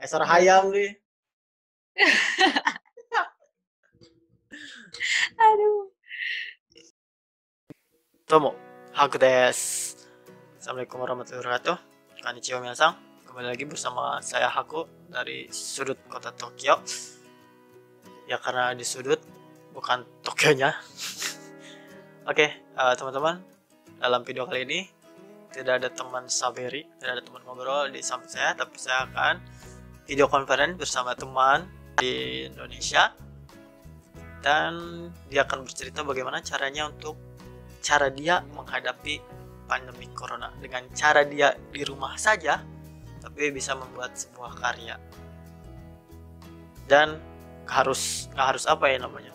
Esor Berapa? hayam nih. Aduh. Tomo, Haku desu. Assalamualaikum warahmatullahi wabarakatuh. Konnichiwa minasan. Kembali lagi bersama saya Haku dari sudut kota Tokyo. Ya karena di sudut, bukan Tokyonya. Oke, teman-teman. Dalam video kali ini tidak ada teman saberi, tidak ada teman ngobrol di samping saya, tapi saya akan video conference bersama teman di Indonesia. Dan dia akan bercerita bagaimana cara dia menghadapi pandemi corona dengan cara dia di rumah saja tapi bisa membuat sebuah karya. Dan nggak harus apa ya namanya,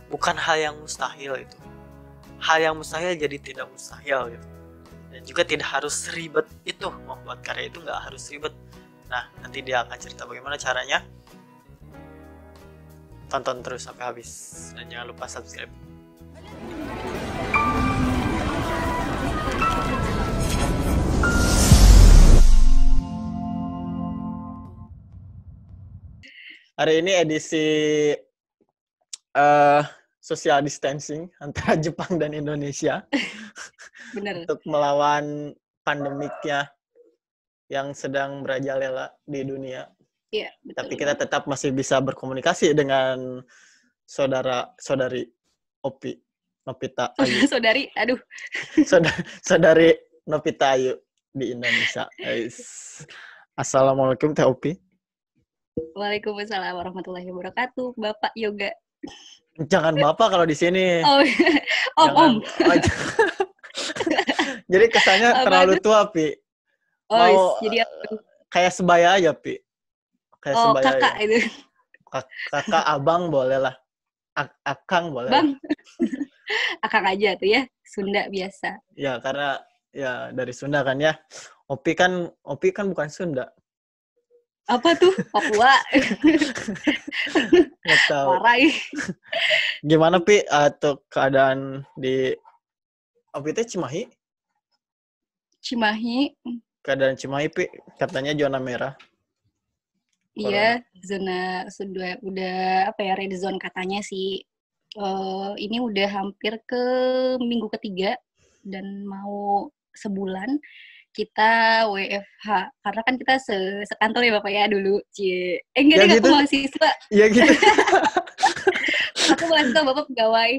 bukan hal yang mustahil itu, hal yang mustahil jadi tidak mustahil gitu. Dan juga tidak harus ribet, itu membuat karya itu nggak harus ribet. Nah, nanti dia akan cerita bagaimana caranya. Tonton terus sampai habis dan jangan lupa subscribe. Hari ini edisi social distancing antara Jepang dan Indonesia. Bener. Untuk melawan pandemiknya yang sedang merajalela di dunia. Iya, betul. Tapi kita tetap masih bisa berkomunikasi dengan saudari Opi Nopita Ayu. Saudari, aduh. Saudari Nopita Ayu di Indonesia. Assalamualaikum Teh Opi. Waalaikumsalam warahmatullahi wabarakatuh, Bapak Yoga. Jangan Bapak kalau di sini. Oh, Om. Jadi kesannya terlalu tua, Pi. Oh, jadi kayak sebaya aja, Pi. Kayak sebaya kakak ya. itu. Kakak, abang boleh lah. Akang boleh. Bang. Akang aja tuh ya, Sunda biasa. Ya, karena ya dari Sunda kan ya. Opi kan bukan Sunda. Apa tuh? Papua. Nggak tahu. Warai. Gimana, Pi, tuh keadaan di Opi teh Cimahi? Cimahi. Keadaan Cimahi, Pi, katanya zona merah. Iya, zona sudah apa ya, red zone katanya sih. Ini udah hampir ke minggu ketiga dan mau sebulan kita WFH karena kan kita sekantor ya Bapak ya dulu. Enggak deh, gitu? Aku mahasiswa. Iya gitu. Aku mahasiswa, Bapak pegawai.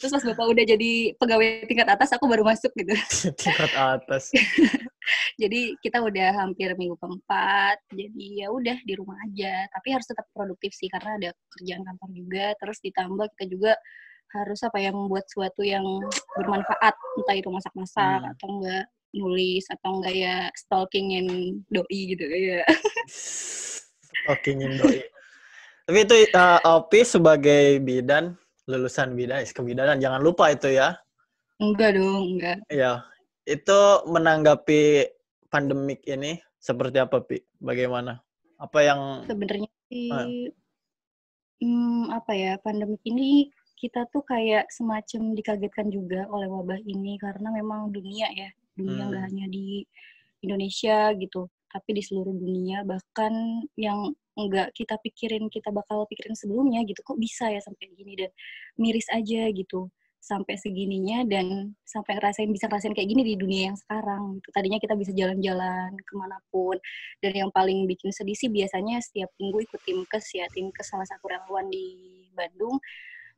Terus pas Bapak udah jadi pegawai tingkat atas, aku baru masuk gitu. Tingkat atas. Jadi kita udah hampir minggu keempat, jadi ya udah di rumah aja. Tapi harus tetap produktif sih karena ada kerjaan kantor juga. Terus ditambah kita juga harus membuat sesuatu yang bermanfaat, entah itu masak-masak atau enggak nulis atau enggak ya stalkingin doi gitu ya. Stalkingin doi. Tapi itu Opi sebagai bidan, lulusan bidan, kebidanan, jangan lupa itu ya. Enggak dong, enggak. Iya. Itu menanggapi pandemik ini seperti apa, Pi? Bagaimana? Apa yang sebenarnya sih pandemik ini kita tuh kayak semacam dikagetkan juga oleh wabah ini karena memang dunia nggak hanya di Indonesia gitu, tapi di seluruh dunia, bahkan yang kita bakal pikirin sebelumnya gitu, kok bisa ya sampai gini, dan miris aja gitu sampai segininya dan sampai bisa ngerasain kayak gini di dunia yang sekarang gitu. Tadinya kita bisa jalan-jalan kemanapun, dan yang paling bikin sedih sih biasanya setiap minggu ikut timkes salah satu relawan di Bandung.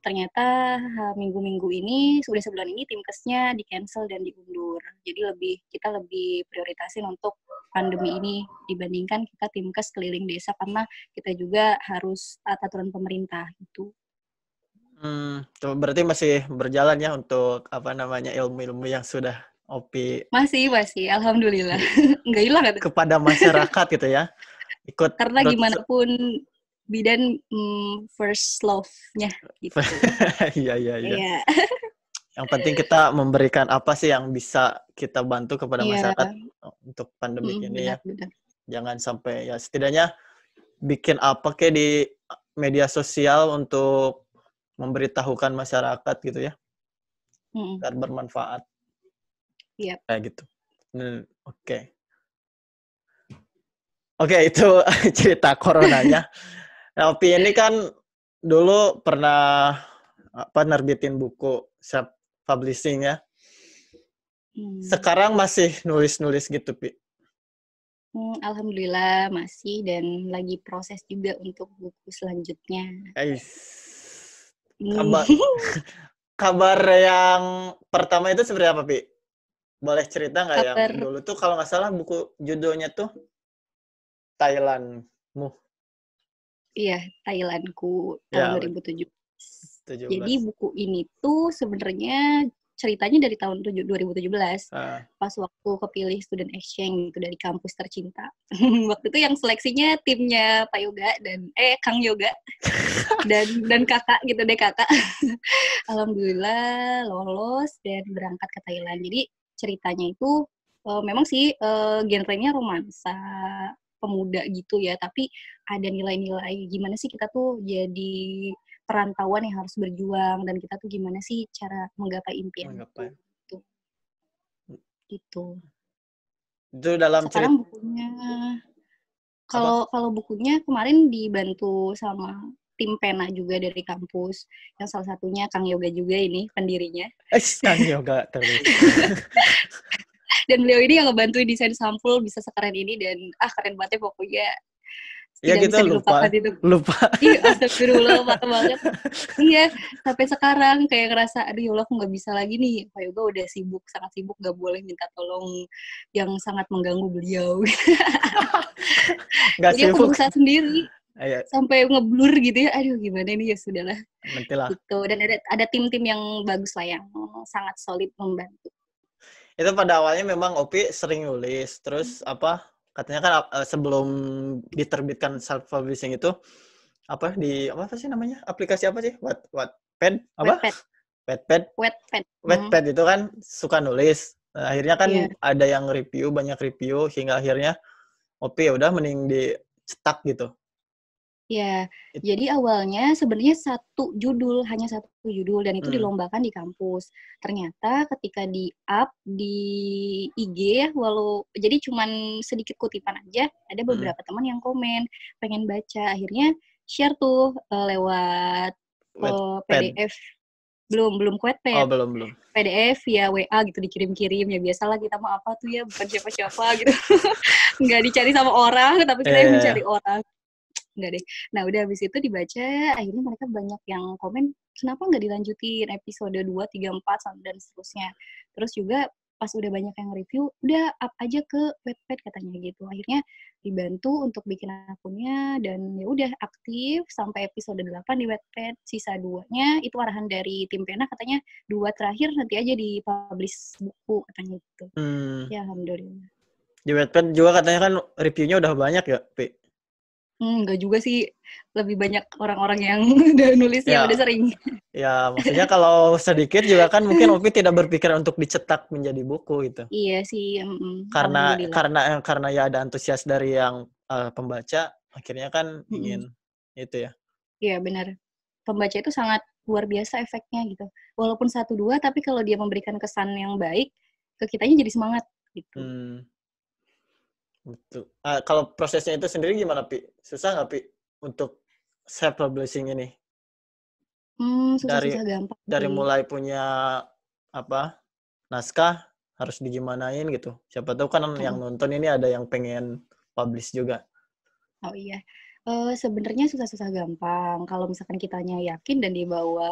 Ternyata minggu-minggu ini, sudah sebulan ini timkesnya di-cancel dan diundur. Jadi kita lebih prioritasin untuk pandemi ini dibandingkan kita timkes keliling desa karena kita juga harus taat aturan pemerintah gitu. Berarti masih berjalan ya untuk ilmu-ilmu yang sudah Opi masih alhamdulillah nggak hilang kan kepada masyarakat gitu ya. Ikut karena gimana pun bidan first love-nya gitu. Iya. Yang penting kita memberikan apa sih yang bisa kita bantu kepada masyarakat untuk pandemi ini ya. Benar. Jangan sampai ya setidaknya bikin apa kayak di media sosial untuk memberitahukan masyarakat gitu ya. Biar bermanfaat. Iya. Kayak gitu. Oke. Oke, itu cerita coronanya. Nah, Opi ini kan dulu pernah nerbitin buku self publishing ya. Hmm. Sekarang masih nulis-nulis gitu, Pi. Alhamdulillah masih dan lagi proses juga untuk buku selanjutnya. Ais. Hmm. Kabar kabar yang pertama itu seperti apa, Pi? Boleh cerita nggak yang Kabar, dulu tuh kalau nggak salah buku judulnya tuh Thailandmu. iya, Thailandku tahun Ya, 2017. Jadi 17. buku ini tuh sebenarnya ceritanya dari tahun 2017, Ah, pas waktu kepilih student exchange gitu dari kampus tercinta. Waktu itu yang seleksinya timnya Pak Yoga dan Kang Yoga dan kakak gitu deh kakak. Alhamdulillah lolos dan berangkat ke Thailand. Jadi ceritanya itu memang sih genrenya romansa pemuda gitu ya, tapi ada nilai-nilai gimana sih kita tuh jadi perantauan yang harus berjuang dan kita tuh gimana sih cara menggapai impian itu ngapain? gitu. Gitu. Itu dalam cerita Sekarang bukunya apa? kalau kalau bukunya kemarin dibantu sama tim pena juga dari kampus yang salah satunya Kang Yoga juga ini pendirinya. Kang Yoga terus. Dan beliau ini yang ngebantuin desain sampul bisa sekeren ini dan keren banget ya pokoknya Ya tidak gitu bisa dilupakan lupa. itu. Lupa. Iya, astagfirullah, parah banget. Iya, sampai sekarang kayak ngerasa, aduh ya Allah aku nggak bisa lagi nih. Pak Yoga udah sibuk, sangat sibuk, nggak boleh minta tolong yang sangat mengganggu beliau. Nggak Jadi aku sibuk. berusaha sendiri, Ayo, sampai ngeblur gitu ya, aduh gimana nih, ya sudahlah. nantilah. Gitu, dan ada tim-tim yang bagus lah, yang sangat solid membantu. Itu pada awalnya memang Opi sering nulis, terus apa? Katanya kan sebelum diterbitkan self publishing itu apa sih namanya? Aplikasi apa sih? Wattpad apa? Wattpad, Wattpad. Wattpad. Wattpad itu kan suka nulis. Nah, akhirnya kan Iya. ada yang review, banyak review hingga akhirnya Opi ya udah mending dicetak gitu. Ya, jadi awalnya sebenarnya hanya satu judul, dan itu Hmm. dilombakan di kampus. Ternyata ketika di-up di IG ya, jadi cuman sedikit kutipan aja, ada Hmm. beberapa teman yang komen, pengen baca. Akhirnya share tuh lewat Wattpad. PDF. Belum ke Oh, Wattpad. belum. PDF via WA gitu dikirim-kirim, ya biasalah kita mah apa tuh ya, bukan siapa-siapa gitu. Nggak dicari sama orang, tapi kita yang Ya. mencari orang. Enggak deh. Nah, udah habis itu dibaca, akhirnya mereka banyak yang komen, kenapa nggak dilanjutin episode 2, 3, 4, dan seterusnya. Terus juga pas udah banyak yang review, udah up aja ke Wattpad katanya gitu. Akhirnya dibantu untuk bikin akunnya, dan ya udah aktif sampai episode 8 di Wattpad. Sisa 2-nya itu arahan dari tim pena, katanya 2 terakhir nanti aja di-publish buku katanya gitu. Hmm. Ya alhamdulillah. Di Wattpad juga katanya kan reviewnya udah banyak ya, Pi? Enggak juga sih, lebih banyak orang-orang yang udah nulisnya, Ya, udah sering. ya maksudnya kalau sedikit juga kan mungkin Opi tidak berpikir untuk dicetak menjadi buku gitu. Iya sih, Karena alhamdulillah. karena ya ada antusias dari yang pembaca, akhirnya kan Mm-mm. ingin itu ya. Iya benar. Pembaca itu sangat luar biasa efeknya gitu. Walaupun 1-2, tapi kalau dia memberikan kesan yang baik, ke kitanya jadi semangat gitu. Hmm, betul. Kalau prosesnya itu sendiri gimana, Pi? Susah nggak, Pi, untuk self publishing ini? Dari Susah-susah gampang dari sih. mulai punya apa naskah harus digimanain gitu. Siapa tahu kan yang Mm-mm. nonton ini ada yang pengen publish juga. Oh iya, sebenarnya susah-susah gampang. Kalau misalkan kitanya yakin dan dibawa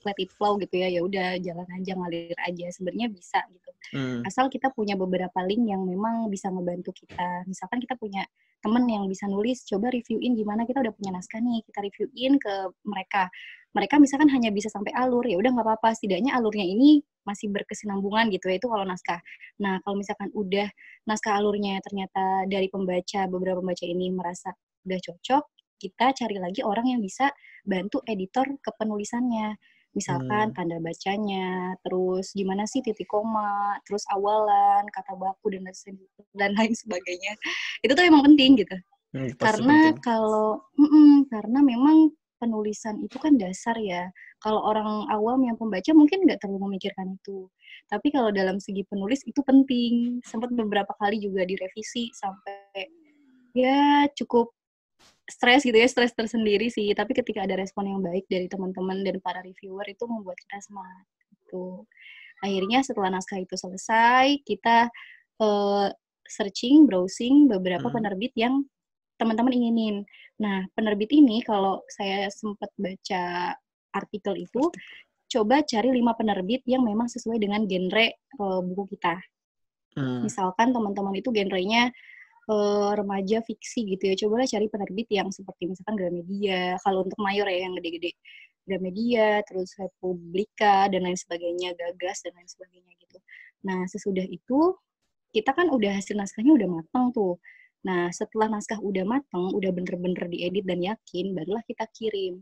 let it flow gitu ya, ya udah jalan aja, ngalir aja. Sebenarnya bisa gitu. Hmm. Asal kita punya beberapa link yang memang bisa ngebantu kita. Misalkan kita punya temen yang bisa nulis, coba reviewin gimana, kita udah punya naskah nih, kita reviewin ke mereka. Mereka misalkan hanya bisa sampai alur, ya udah nggak apa-apa. Setidaknya alurnya ini masih berkesinambungan gitu ya, itu kalau naskah. Nah, kalau misalkan udah naskah alurnya ternyata dari beberapa pembaca ini merasa udah cocok, kita cari lagi orang yang bisa bantu editor kepenulisannya. Misalkan Hmm. tanda bacanya, terus gimana sih titik koma, terus awalan, kata baku, dan lain sebagainya. Itu tuh emang penting gitu. Pasti Karena penting. karena memang penulisan itu kan dasar ya. Kalau orang awam yang pembaca mungkin nggak terlalu memikirkan itu. Tapi kalau dalam segi penulis itu penting. Sempat beberapa kali juga direvisi sampai ya cukup stres gitu ya, stres tersendiri sih. Tapi ketika ada respon yang baik dari teman-teman dan para reviewer itu membuat kita semangat gitu. Akhirnya setelah naskah itu selesai, kita searching, browsing beberapa penerbit yang teman-teman inginin. Nah, penerbit ini kalau saya sempat baca artikel itu, coba cari 5 penerbit yang memang sesuai dengan genre buku kita. Misalkan teman-teman itu genrenya remaja fiksi gitu ya, cobalah cari penerbit yang seperti misalkan Gramedia, kalau untuk mayor ya yang gede-gede, Gramedia, terus Republika, dan lain sebagainya, Gagas, dan lain sebagainya gitu. Nah, sesudah itu, kita kan udah hasil naskahnya udah matang tuh. Nah, setelah naskah udah matang, udah bener-bener diedit dan yakin, barulah kita kirim.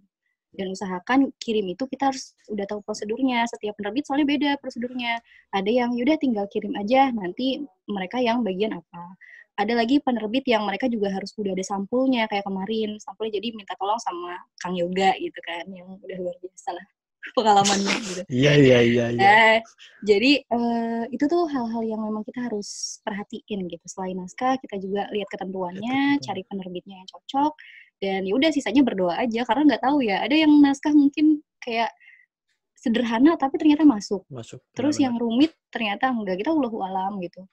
Dan usahakan kirim itu kita harus udah tahu prosedurnya. Setiap penerbit soalnya beda prosedurnya. Ada yang yaudah tinggal kirim aja, nanti mereka yang bagian apa. Ada lagi penerbit yang mereka juga harus udah ada sampulnya, kayak kemarin. Sampulnya jadi minta tolong sama Kang Yoga gitu kan, yang udah luar biasa lah pengalamannya gitu. Iya. Jadi itu tuh hal-hal yang memang kita harus perhatiin gitu. Selain naskah, kita juga lihat ketentuannya, cari penerbitnya yang cocok, dan ya udah sisanya berdoa aja karena nggak tahu ya. Ada yang naskah mungkin kayak sederhana tapi ternyata masuk. Terus yang rumit ternyata enggak. Kita Allahu alam gitu.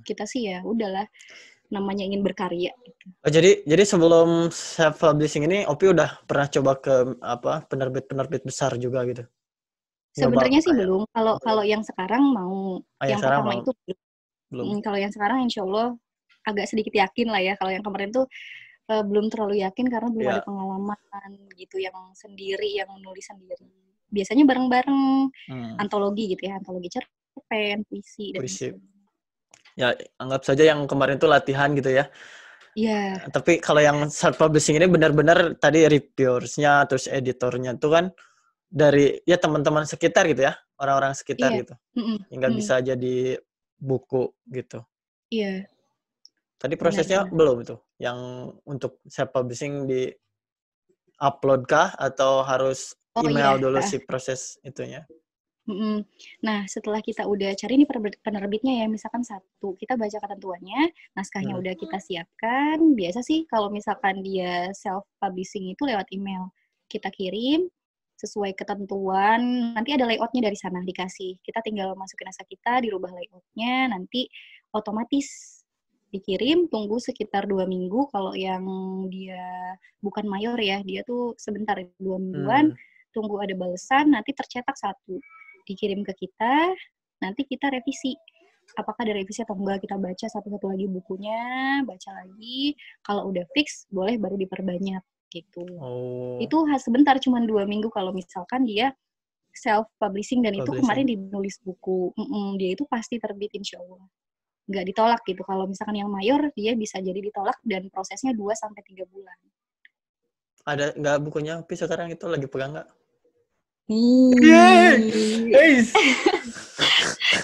Kita sih ya udahlah, namanya ingin berkarya gitu. Oh, jadi sebelum self publishing ini Opi udah pernah coba ke penerbit-penerbit besar juga gitu? Sebenarnya sih belum. Kalau yang sekarang mau, yang pertama mau. itu belum. Kalau yang sekarang insya Allah agak sedikit yakin lah ya. Kalau yang kemarin tuh belum terlalu yakin karena belum ada pengalaman gitu yang sendiri, yang menulis sendiri. Biasanya bareng-bareng antologi gitu ya, antologi cerpen, puisi dan ya anggap saja yang kemarin tuh latihan gitu ya. Iya. Tapi kalau yang self publishing ini benar-benar tadi reviewersnya terus editornya tuh kan dari ya teman-teman sekitar gitu ya, orang-orang sekitar gitu. Nggak bisa jadi buku gitu. Iya. Tadi prosesnya belum itu, yang untuk self publishing di upload kah atau harus email dulu si proses itunya? Nah, setelah kita udah cari nih penerbitnya ya, misalkan satu, kita baca ketentuannya, naskahnya udah kita siapkan. Biasa sih kalau misalkan dia self publishing itu lewat email, kita kirim sesuai ketentuan. Nanti ada layoutnya dari sana dikasih. Kita tinggal masukin naskah kita, dirubah layoutnya, nanti otomatis dikirim, tunggu sekitar 2 minggu. Kalau yang dia bukan mayor ya, dia tuh sebentar 2 mingguan, tunggu ada balasan, nanti tercetak 1. Dikirim ke kita, nanti kita revisi. Apakah ada revisi atau enggak, kita baca satu-satu lagi bukunya, baca lagi. Kalau udah fix, boleh baru diperbanyak gitu. Itu sebentar, cuma 2 minggu kalau misalkan dia self-publishing dan itu kemarin dinulis buku. Dia itu pasti terbit insya Allah. Nggak ditolak gitu. Kalau misalkan yang mayor, dia bisa jadi ditolak dan prosesnya 2-3 bulan. Ada nggak bukunya? Tapi sekarang itu lagi pegang nggak?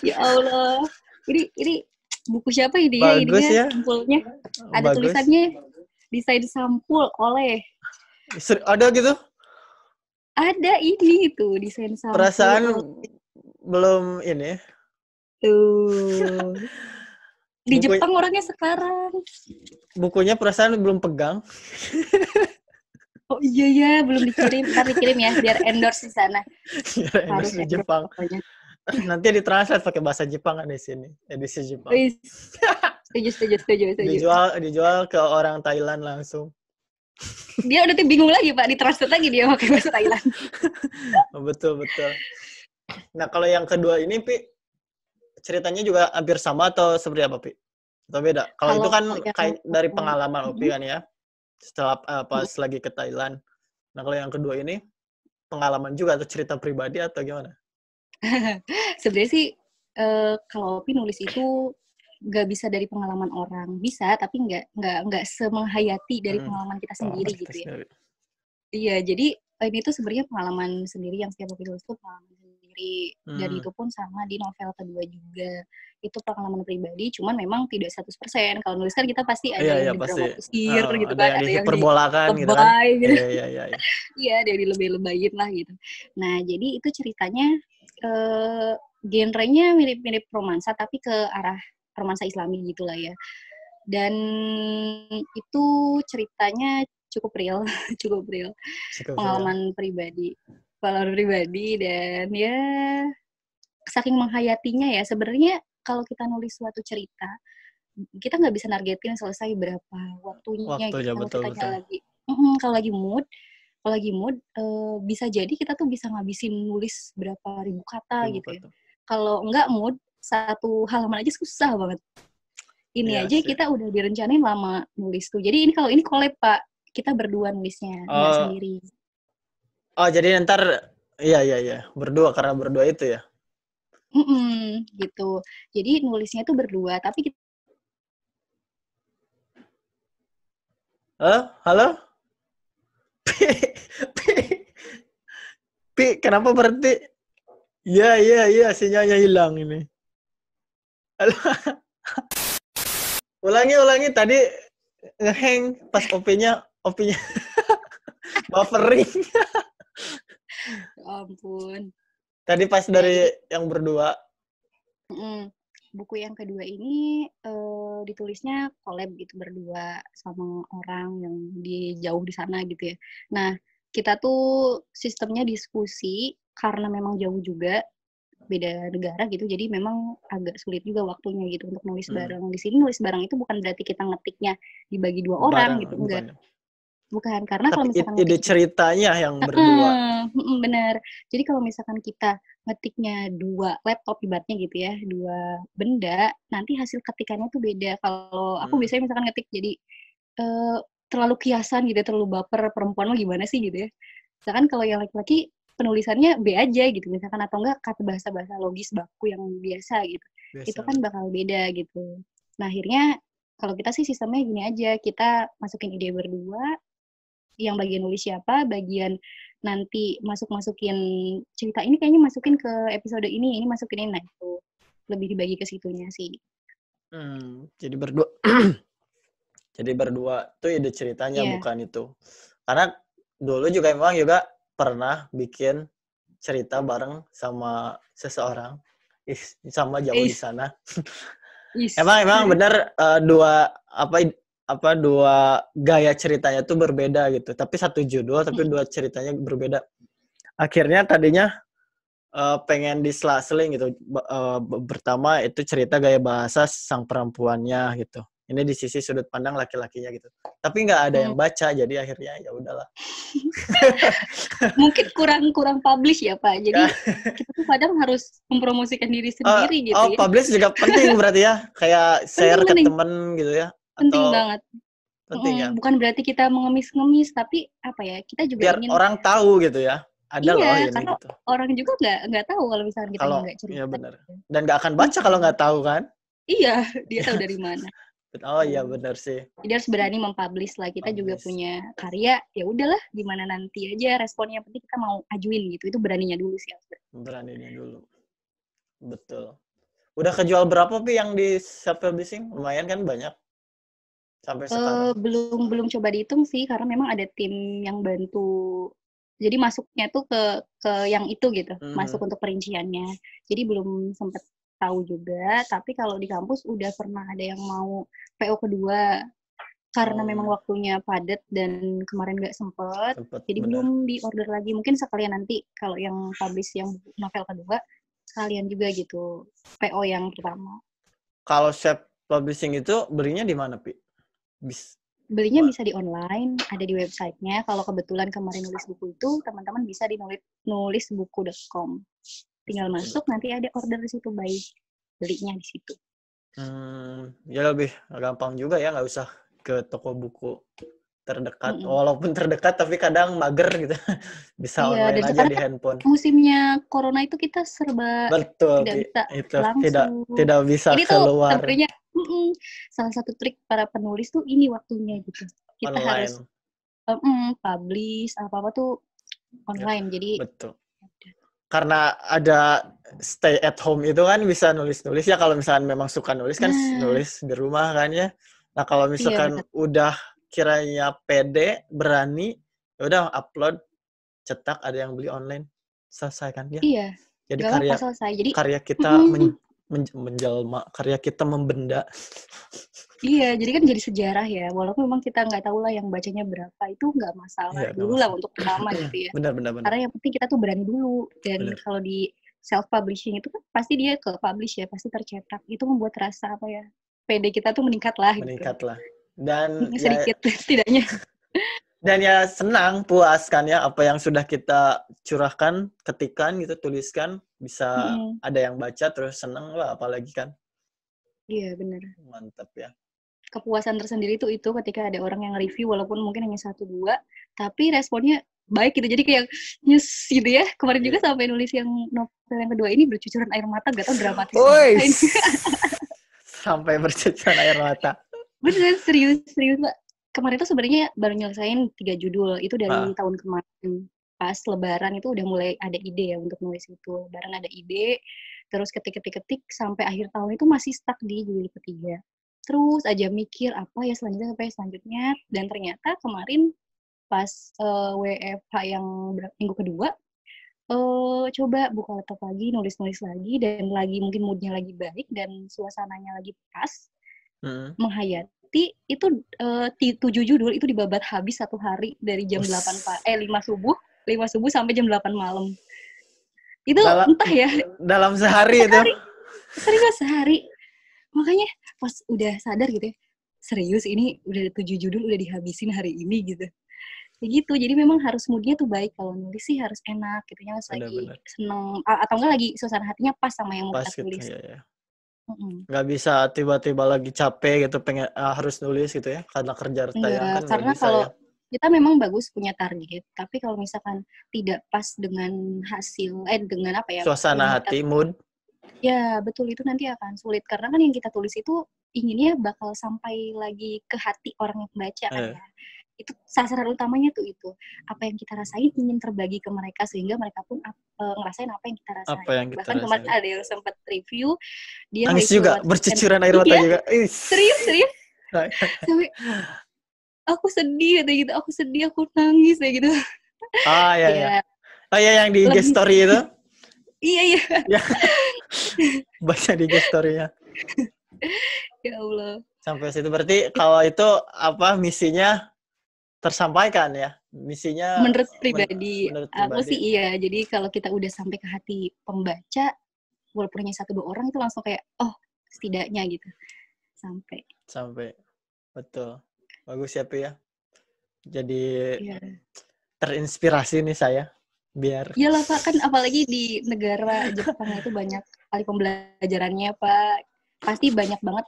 Ya Allah. Ini buku siapa ini ya? Bagus ya. Sampulnya. Ada tulisannya desain sampul oleh. Ada gitu? Ada ini tuh desain sampul. Perasaan belum ini. Tuh. Di Jepang orangnya sekarang. Bukunya perasaan belum pegang. Oh iya ya, belum dikirim. Ntar dikirim ya, biar endorse di sana. Harus di Jepang. Nanti ditranslate pakai bahasa Jepang kan di sini, edisi Jepang. Setuju. Dijual ke orang Thailand langsung. Dia udah bingung lagi Pak, ditranslate lagi dia pakai bahasa Thailand. Betul. Nah kalau yang kedua ini Pi, ceritanya juga hampir sama atau seperti apa Pi? Atau beda? Kalau itu kan kayak dari pengalaman Opi kan ya, setelah pas lagi ke Thailand. Nah kalau yang kedua ini pengalaman juga atau cerita pribadi atau gimana? Sebenarnya sih kalau Opi nulis itu nggak bisa dari pengalaman orang, bisa tapi nggak semenghayati dari pengalaman kita sendiri gitu ya. Iya, jadi ini tuh sebenarnya pengalaman sendiri yang setiap Opi tulis itu pengalaman sendiri. Dan itu pun sama di novel kedua juga. Itu pengalaman pribadi, cuman memang tidak 100%. Kalau nulis kan kita pasti ada yang didramatisir gitu kan, ada yang diperbolakan gitu kan. Iya, ada yang dilebay-lebayin lah gitu. Nah, jadi itu ceritanya genrenya mirip-mirip romansa tapi ke arah romansa Islami gitulah ya. Dan itu ceritanya cukup real, cukup real. Cukup ya. Pengalaman pribadi dan ya saking menghayatinya ya. Sebenarnya kalau kita nulis suatu cerita, kita nggak bisa nargetin selesai berapa waktunya gitu. Waktunya Kalau betul. kitanya kalau lagi mood bisa jadi kita tuh bisa ngabisin nulis berapa ribu kata Ribu gitu ya. kata. Kalau nggak mood, satu halaman aja susah banget. Ini Iya aja sih. kita udah direncanain lama nulis tuh. Jadi kalau ini collab, Pak. Kita berdua nulisnya, nggak sendiri. Oh, jadi ntar iya, berdua karena berdua itu ya. Gitu. Jadi nulisnya tuh berdua, tapi kita Halo? Pi, kenapa berhenti? Iya, sinyalnya hilang ini. Halo? Ulangi tadi ngehang pas OP-nya buffering. Ya ampun. Tadi pas dari yang berdua. Buku yang kedua ini ditulisnya collab gitu berdua sama orang yang jauh di sana gitu ya. Nah, kita tuh sistemnya diskusi karena memang jauh juga, beda negara gitu, jadi memang agak sulit juga waktunya gitu untuk nulis bareng. Di sini nulis bareng itu bukan berarti kita ngetiknya dibagi 2 orang gitu, enggak. Bukan, karena kalau misalkan ide ceritanya yang berdua. Bener. Jadi kalau misalkan kita ngetiknya 2 laptop ibaratnya gitu ya, 2 benda, nanti hasil ketikannya tuh beda. Kalau aku biasanya misalkan ngetik jadi terlalu kiasan gitu, terlalu baper, perempuan mah gimana sih gitu ya. Misalkan kalau yang laki-laki penulisannya B aja gitu misalkan, atau enggak kata bahasa-bahasa logis baku yang biasa gitu. Itu kan bakal beda gitu. Nah, akhirnya kalau kita sih sistemnya gini aja, kita masukin ide berdua, yang bagian nulis siapa, bagian nanti masukin cerita ini kayaknya masukin ke episode ini masukin ini, nah itu lebih dibagi ke situnya sih. Jadi berdua. Jadi berdua tuh ide ceritanya bukan itu. Karena dulu memang pernah bikin cerita bareng sama seseorang, sama jauh di sana. Emang benar dua gaya ceritanya tuh berbeda gitu. Tapi satu judul, tapi dua ceritanya berbeda. Akhirnya tadinya pengen disela-seling gitu. Pertama itu cerita gaya bahasa sang perempuannya gitu. Ini di sisi sudut pandang laki-lakinya gitu. Tapi nggak ada yang baca, jadi akhirnya ya udahlah. Mungkin kurang publish ya, Pak. Jadi kita tuh kadang harus mempromosikan diri sendiri gitu ya. Publish juga penting berarti ya. Kayak share ke temen gitu ya. Penting banget. Penting ya. Bukan berarti kita mengemis-ngemis, tapi apa ya, kita juga biar ingin orang tahu gitu ya. Ada loh ini karena gitu. orang juga nggak tahu kalau misalkan kita nggak cerita. Iya benar. Dan nggak akan baca kalau nggak tahu kan? Iya, dia tahu dari mana. Oh iya benar sih. Jadi harus berani mempublish lah. Kita juga punya karya, ya udahlah gimana nanti aja responnya, penting kita mau ajuin gitu. Itu beraninya dulu sih. Beraninya dulu. Betul. Udah kejual berapa Pi yang di self-publishing? Lumayan kan banyak. Sampai sekarang. Belum coba dihitung sih, karena memang ada tim yang bantu. Jadi masuknya tuh ke yang itu gitu. Masuk untuk perinciannya. Jadi belum sempat tahu juga, tapi kalau di kampus udah pernah ada yang mau PO kedua karena memang waktunya padat dan kemarin nggak sempet, jadi belum di order lagi. Mungkin sekalian nanti kalau yang publish yang novel kedua sekalian juga gitu PO yang pertama. Kalau self publishing itu belinya di mana Pi? Belinya bisa di online, ada di websitenya. Kalau kebetulan kemarin nulis buku itu, teman-teman bisa di nulisbuku.com. Tinggal masuk, nanti ada order di situ, belinya di situ. Ya lebih gampang juga ya, nggak usah ke toko buku terdekat. Walaupun terdekat, tapi kadang mager gitu. Bisa online aja di handphone. Musimnya corona itu kita serba tidak bisa itu langsung. tidak bisa ini keluar. Sebenarnya salah satu trik para penulis tuh ini waktunya gitu. Kita online. Harus publish apa-apa tuh online. Jadi betul. Karena ada stay at home itu kan bisa nulis-nulis ya, kalau misalkan memang suka nulis kan nulis di rumah kan ya. Nah kalau misalkan udah kiranya pede, berani, ya udah upload, cetak, ada yang beli online, selesai kan ya. Iya. Jadi karya kita menjelma, karya kita membenda. Iya, jadi kan jadi sejarah ya. Walaupun memang kita nggak tahu lah yang bacanya berapa, itu nggak masalah Iya, nggak dulu lah masalah. untuk pertama gitu ya. Benar, benar, benar, Karena yang penting kita tuh berani dulu. Dan benar. kalau di self-publishing itu kan pasti dia ke publish ya, pasti tercetak. Itu membuat rasa apa ya, PD kita tuh meningkat lah gitu. Meningkat lah. Dan ya Sedikit setidaknya. senang, puas kan ya apa yang sudah kita curahkan, ketikan gitu, tuliskan bisa Mm-mm. ada yang baca terus senang lah apalagi kan. Iya, benar. Mantap ya. Kepuasan tersendiri tuh itu ketika ada orang yang review walaupun mungkin hanya 1-2 tapi responnya baik gitu jadi kayak nyus gitu ya kemarin juga Iya. sampai nulis yang novel yang kedua ini bercucuran air mata gak tau dramatis Woi, banget ini. sampai bercucuran air mata. Beneran serius Pak, kemarin tuh sebenarnya baru nyelesain 3 judul itu dari Ah, tahun kemarin pas lebaran itu udah mulai ada ide ya untuk nulis itu lebaran ada ide terus ketik sampai akhir tahun itu masih stuck di judul ketiga terus aja mikir apa ya selanjutnya dan ternyata kemarin pas WFH yang minggu kedua coba buka laptop lagi nulis lagi dan lagi mungkin moodnya lagi baik dan suasananya lagi pas hmm. menghayati itu 7 judul itu dibabat habis 1 hari dari jam 8 5 subuh sampai jam 8 malam itu Dalam entah ya dalam sehari itu. serius sehari makanya pas udah sadar gitu ya serius ini udah 7 judul udah dihabisin hari ini gitu kayak gitu jadi memang harus moodnya tuh baik kalau nulis sih harus enak gitu ya lagi Benar-benar. seneng atau enggak lagi suasana hatinya pas sama yang mau Pas kita gitu tulis. ya, ya. Mm-mm. Nggak bisa tiba-tiba lagi capek gitu pengen harus nulis gitu ya karena kerja tayang Enggak, kan nggak karena bisa kalau ya. kita memang bagus punya target tapi kalau misalkan tidak pas dengan hasil dengan apa ya Suasana yang kita hati, mood. ya betul itu nanti akan sulit karena kan yang kita tulis itu inginnya bakal sampai lagi ke hati orang yang membaca kan ya itu sasaran utamanya tuh itu apa yang kita rasain ingin terbagi ke mereka sehingga mereka pun ngerasain apa yang kita Apa rasain yang kita bahkan kemarin rasain? ada yang sempat review dia Nangis review juga, lewat bercucuran air mata iya juga. serius sampai aku sedih kayak gitu aku nangis kayak gitu Ah ya ya. ya Oh ya yang di IG lebih story itu. iya Ya, baca di IG story-nya. ya Allah Sampai situ berarti kalau itu apa misinya tersampaikan ya. Misinya menurut pribadi menurut aku pribadi sih iya jadi kalau kita udah sampai ke hati pembaca walaupun hanya 1-2 orang itu langsung kayak oh setidaknya gitu sampai betul. Bagus ya Pi ya. Jadi ya terinspirasi nih saya biar iyalah Pak kan apalagi di negara Jepang itu banyak kali pembelajarannya Pak pasti banyak banget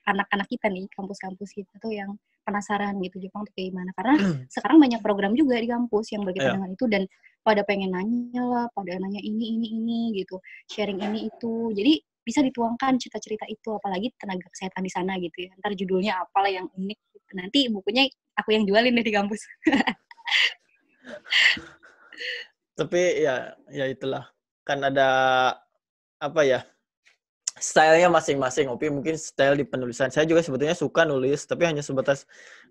anak-anak kita nih kampus-kampus kita tuh yang penasaran gitu Jepang tuh kayak gimana karena sekarang banyak program juga di kampus yang berkaitan ya dengan itu dan pada pengen nanya lah pada nanya ini gitu sharing ini itu jadi bisa dituangkan cerita-cerita itu apalagi tenaga kesehatan di sana gitu ya ntar judulnya apalah yang unik gitu. Nanti bukunya aku yang jualin deh di kampus. tapi ya itulah kan ada apa ya stylenya masing-masing. Opi mungkin style di penulisan saya juga sebetulnya suka nulis tapi hanya sebatas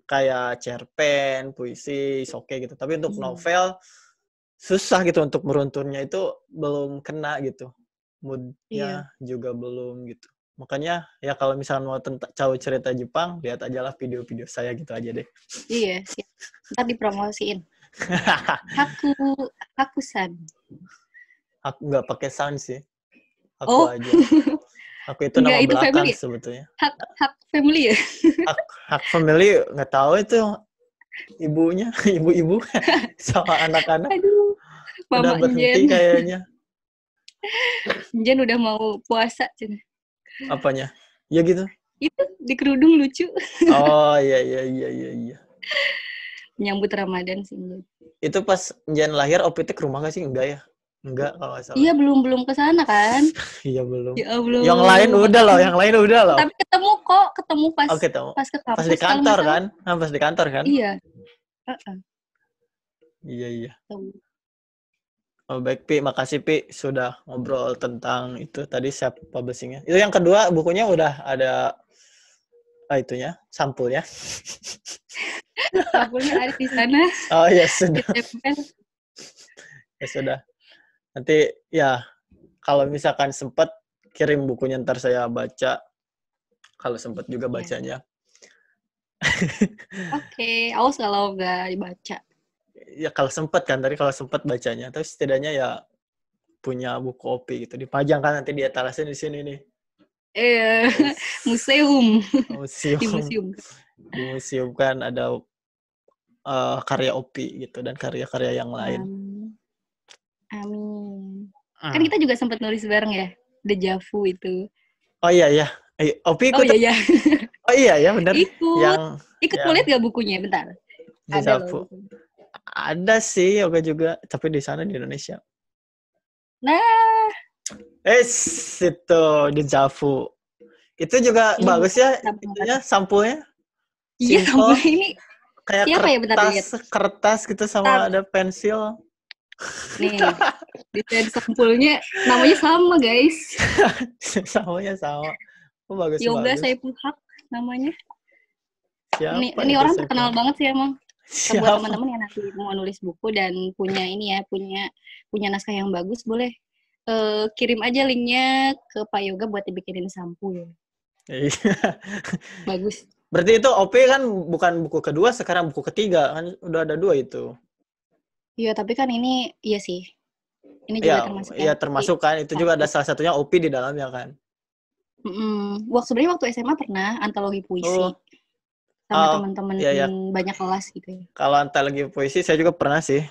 kayak cerpen puisi oke gitu tapi untuk novel susah gitu untuk meruntunnya itu belum kena gitu Iya, moodnya juga belum gitu makanya ya kalau misalnya mau tahu cerita Jepang lihat aja lah video-video saya gitu aja deh. iya, siap. Ntar dipromosiin. Hakusan. Aku nggak pakai sound sih aku Oh, aja aku itu enggak nama itu belakang family ya? sebetulnya. Hak family ya? Hak family nggak tahu itu ibunya ibu-ibu sama anak-anak Aduh, udah Mama berhenti Jen. kayaknya. Jen udah mau puasa, Jen. Apanya ya gitu. Itu di kerudung lucu. Oh iya. Nyambut Ramadan sih. Itu pas Jan lahir OPT ke rumah gak sih? Enggak ya? Enggak kalau nggak salah. Iya, belum ke sana kan? Iya belum. Ya Allah. Yang lain udah loh, yang lain udah loh. Tapi ketemu pas Oke, tahu. pas ke Pas di kampus kalau kantor nggak salah. kan? Nah, pas di kantor kan? Iya. Uh-uh. Iya. Tahu. Oh, baik Pi, makasih Pi sudah ngobrol tentang itu tadi self publishing-nya. Itu yang kedua bukunya udah ada itunya, sampulnya. Sampulnya ada di sana. Oh ya sudah. Ditempel. Ya sudah. Nanti ya kalau misalkan sempat kirim bukunya ntar saya baca. Kalau sempat juga Ya. bacanya. Oke, awas kalau nggak dibaca. Ya kalau sempat kan, tadi kalau sempat bacanya. Tapi setidaknya ya punya buku OP gitu. Dipajang kan nanti di etalasin di sini nih. Museum. Di Museum. museum. Di museum kan ada karya OP gitu dan karya-karya yang lain. Amin. Kan kita juga sempat nulis bareng ya, Deja Vu itu. Oh iya ya. OP ikut. Oh iya. Oh iya ya benar. Ikut mau lihat gak bukunya? Bentar. Deja Vu. Ada sih yoga juga, tapi di sana di Indonesia. Nah. Itu Deja Vu. Itu juga ini bagus ya, itunya sampulnya. Iya, sampulnya ini kayak kertas gitu sama ada pensil. Nih, desain sampulnya namanya sama, guys. Samanya sama. Oh, bagus. Yoga Saiful Haq namanya. Siapa ini orang terkenal banget sih emang. Buat teman-teman yang nanti mau nulis buku dan punya ini ya, punya naskah yang bagus, boleh kirim aja linknya ke Pak Yoga buat dibikinin sampul. Bagus. Berarti itu OP kan bukan buku kedua, sekarang buku ketiga kan udah ada 2 itu. Iya, tapi kan ini iya sih. Ini juga termasuk. Iya, termasuk kan. Itu juga ada salah satunya OP di dalamnya kan. Sebenarnya waktu SMA pernah antologi puisi sama teman-teman banyak kelas gitu ya. Kalau antologi puisi saya juga pernah sih.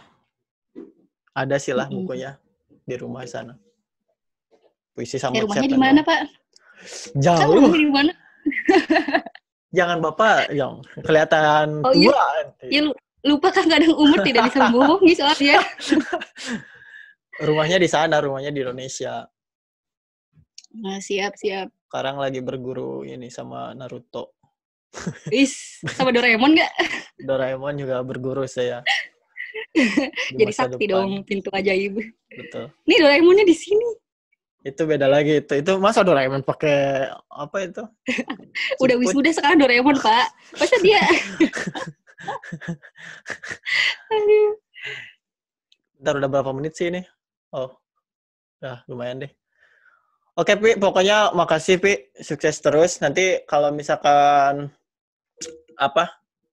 Ada sih lah bukunya di rumah sana. Puisi sama chat. Rumahnya di mana, Pak? Jauh. Kan rumahnya di mana? Jangan Bapak yang kelihatan tua. Iya, lupa kan kadang umur tidak bisa membohongi soalnya. Rumahnya di sana, rumahnya di Indonesia. Nah, siap. Sekarang lagi berguru ini sama Naruto. Sama Doraemon nggak? Doraemon juga berguru saya. Jadi sakti dong, pintu ajaib. Betul. Nih Doraemonnya di sini. Itu beda lagi itu masa Doraemon pakai apa itu? Udah wisuda sekarang Doraemon, Pak. Masa dia? Aduh. Bentar, udah berapa menit sih ini? Oh, udah lumayan deh. Oke, Pi, pokoknya makasih, Pi. Sukses terus. Nanti kalau misalkan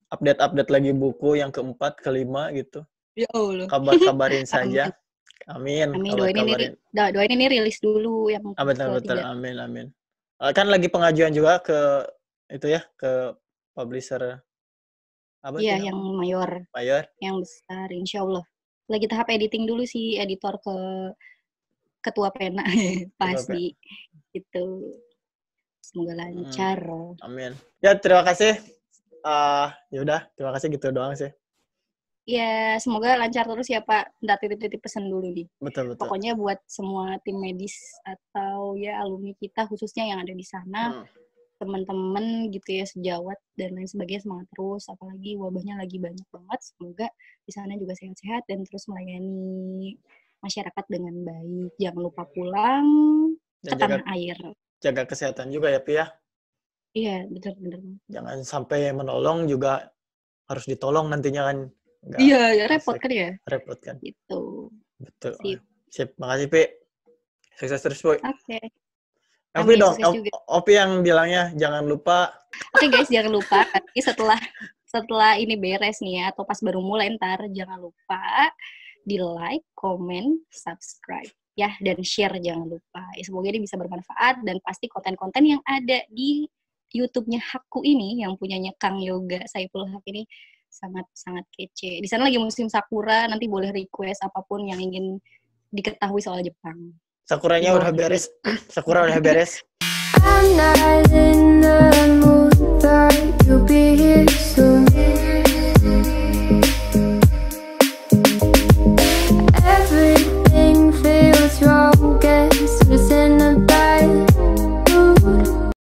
update lagi buku yang keempat, kelima gitu. Ya Allah. Kabarin saja. Amin. Doain ini rilis dulu yang betul. Amin. Kan lagi pengajuan juga ke itu ya, ke publisher. Iya, yang mayor. Yang besar, insya Allah. Lagi tahap editing dulu sih, editor ke ketua pena pasti gitu. Semoga lancar. Amin. Ya, terima kasih. Yaudah, terima kasih gitu doang sih. Ya, semoga lancar terus ya Pak. Nggak titip-titip pesan dulu nih. Betul. Pokoknya buat semua tim medis atau ya alumni kita khususnya yang ada di sana, teman-teman gitu ya, sejawat dan lain sebagainya, semangat terus. Apalagi wabahnya lagi banyak banget. Semoga di sana juga sehat-sehat dan terus melayani masyarakat dengan baik. Jangan lupa pulang ke tanah air. Jaga kesehatan juga ya, Pi ya. Iya, betul. Jangan sampai menolong juga harus ditolong nantinya kan. Iya, repot kan ya? Repot kan. Gitu. Betul. Sip. Makasih, Pi. Sukses terus, Boy. Oke. Opi dong, Opi yang bilangnya jangan lupa. Oke guys, jangan lupa. Nanti setelah ini beres nih ya, atau pas baru mulai ntar, jangan lupa di like, comment, subscribe ya, dan share jangan lupa. Ya, semoga ini bisa bermanfaat dan pasti konten-konten yang ada di YouTube-nya Hakku ini yang punyanya Kang Yoga Saiful Haq ini sangat kece. Di sana lagi musim sakura, nanti boleh request apapun yang ingin diketahui soal Jepang. Sakuranya udah beres. Sakura udah beres.